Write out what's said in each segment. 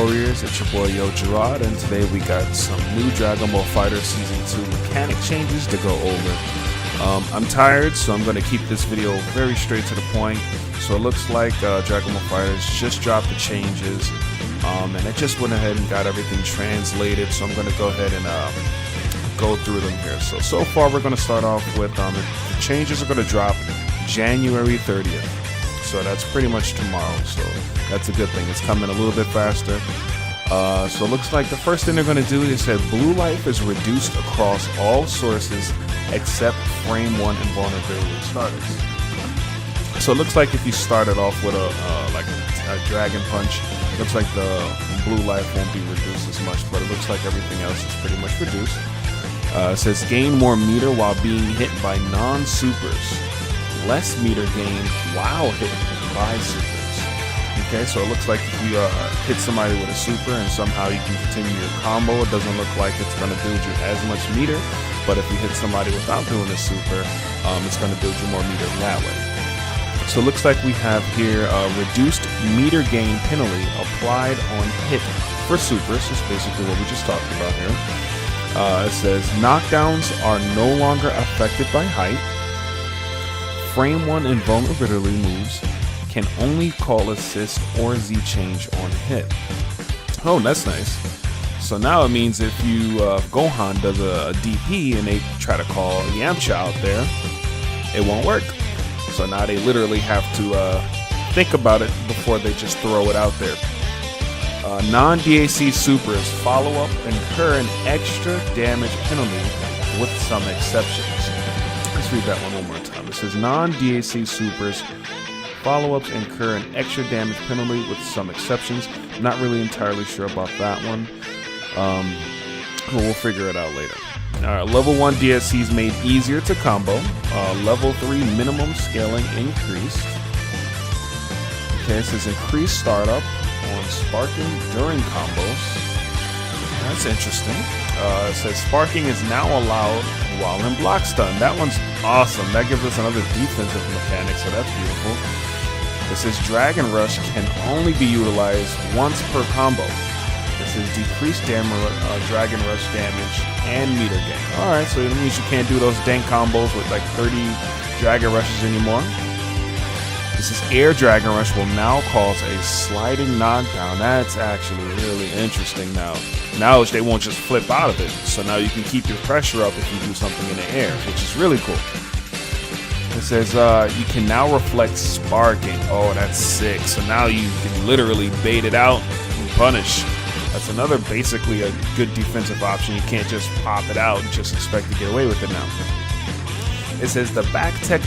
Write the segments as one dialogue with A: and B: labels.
A: Warriors? It's your boy Yo Gerard, and today we got some new Dragon Ball FighterZ Season 2 mechanic changes to go over. I'm tired, so I'm going to keep this video very straight to the point. So it looks like Dragon Ball FighterZ just dropped the changes, and it just went ahead and got everything translated, so I'm going to go ahead and go through them here. So far we're going to start off with the changes are going to drop January 30th. So that's pretty much tomorrow, so that's a good thing. It's coming a little bit faster. So it looks like the first thing they're going to do is that blue life is reduced across all sources except frame 1 invulnerability starters. So it looks like if you started off with a dragon punch, it looks like the blue life won't be reduced as much, but it looks like everything else is pretty much reduced. It says gain more meter while being hit by non-supers. Less meter gain while hit by supers. Okay, so it looks like if you hit somebody with a super and somehow you can continue your combo, it doesn't look like it's going to build you as much meter, but if you hit somebody without doing a super, it's going to build you more meter that way. So it looks like we have here reduced meter gain penalty applied on hit for supers. This is basically what we just talked about here. It says knockdowns are no longer affected by height. Frame 1 invulnerability moves can only call assist or Z change on hit. Oh, that's nice. So now it means if you Gohan does a DP and they try to call Yamcha out there, it won't work. So now they literally have to think about it before they just throw it out there. Non-DAC supers follow-up incur an extra damage penalty with some exceptions. Let's read that one more time. It says non-DAC supers follow-ups incur an extra damage penalty with some exceptions. Not really entirely sure about that one. But we'll figure it out later. Alright, level 1 DSCs made easier to combo. Level 3 minimum scaling increased. Okay, it says increased startup on sparking during combos. That's interesting. It says sparking is now allowed while in block stun. That one's awesome. That gives us another defensive mechanic, so that's beautiful. It says Dragon Rush can only be utilized once per combo. It says decreased Dragon Rush damage and meter gain. Alright, so it means you can't do those dank combos with like 30 Dragon Rushes anymore. This is Air Dragon Rush will now cause a sliding knockdown. That's actually really interesting now. Now they won't just flip out of it. So now you can keep your pressure up if you do something in the air, which is really cool. It says you can now reflect sparking. Oh, that's sick. So now you can literally bait it out and punish. That's another basically a good defensive option. You can't just pop it out and just expect to get away with it now. It says the back tech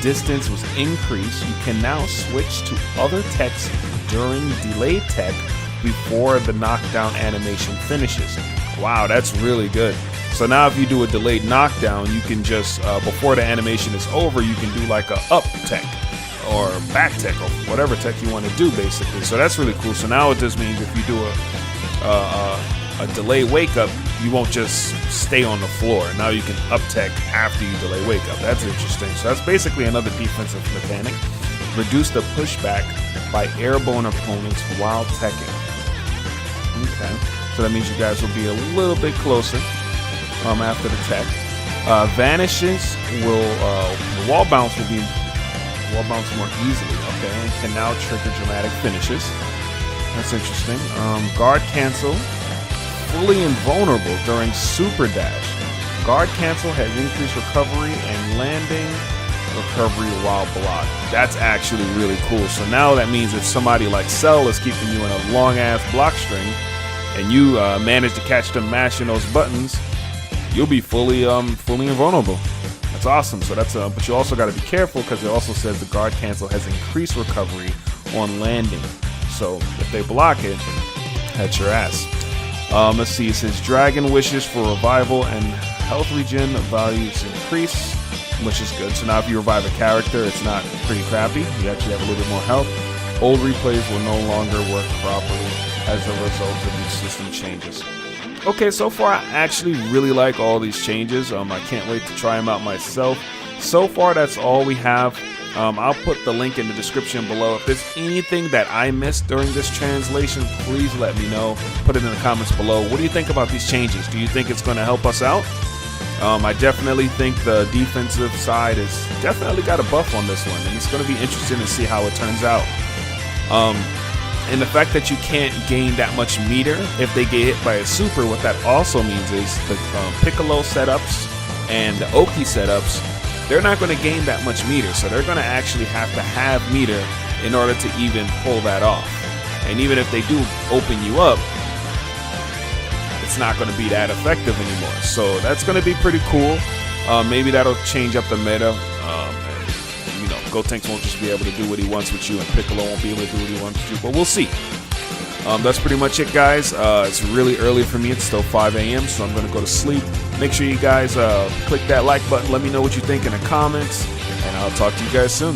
A: distance was increased. You can now switch to other techs during delayed tech before the knockdown animation finishes. Wow, that's really good. So now if you do a delayed knockdown, you can just, before the animation is over, you can do like a up tech or back tech or whatever tech you want to do basically. So that's really cool. So now it just means if you do a delay wake up, you won't just stay on the floor. Now you can up tech after you delay wake up. That's interesting. So that's basically another defensive mechanic. Reduce the pushback by airborne opponents while teching. Okay, so that means you guys will be a little bit closer after the tech. Vanishes will wall bounce more easily. Okay, and can now trigger dramatic finishes. That's interesting. Guard cancel. Fully invulnerable during super dash. Guard cancel has increased recovery and landing recovery while blocked. That's actually really cool. So now that means if somebody like Cell is keeping you in a long ass block string and you manage to catch them mashing those buttons, you'll be fully invulnerable. That's awesome. So that's but you also got to be careful because it also says the guard cancel has increased recovery on landing. So if they block it, that's your ass. Let's see, it says Dragon Wishes for revival and health regen values increase, which is good. So now if you revive a character, it's not pretty crappy. You actually have a little bit more health. Old replays will no longer work properly as a result of these system changes. Okay, so far I actually really like all these changes. I can't wait to try them out myself. So far that's all we have. I'll put the link in the description below. If there's anything that I missed during this translation, please let me know. Put it in the comments below. What do you think about these changes? Do you think it's going to help us out? I definitely think the defensive side has definitely got a buff on this one, and it's going to be interesting to see how it turns out. And the fact that you can't gain that much meter if they get hit by a super, what that also means is the Piccolo setups and the Oki setups, they're not going to gain that much meter, so they're going to actually have to have meter in order to even pull that off. And even if they do open you up, it's not going to be that effective anymore. So that's going to be pretty cool. Maybe that'll change up the meta. And, you know, Gotenks won't just be able to do what he wants with you, and Piccolo won't be able to do what he wants with you, but we'll see. That's pretty much it, guys. It's really early for me. It's still 5 a.m., so I'm going to go to sleep. Make sure you guys click that like button. Let me know what you think in the comments, and I'll talk to you guys soon.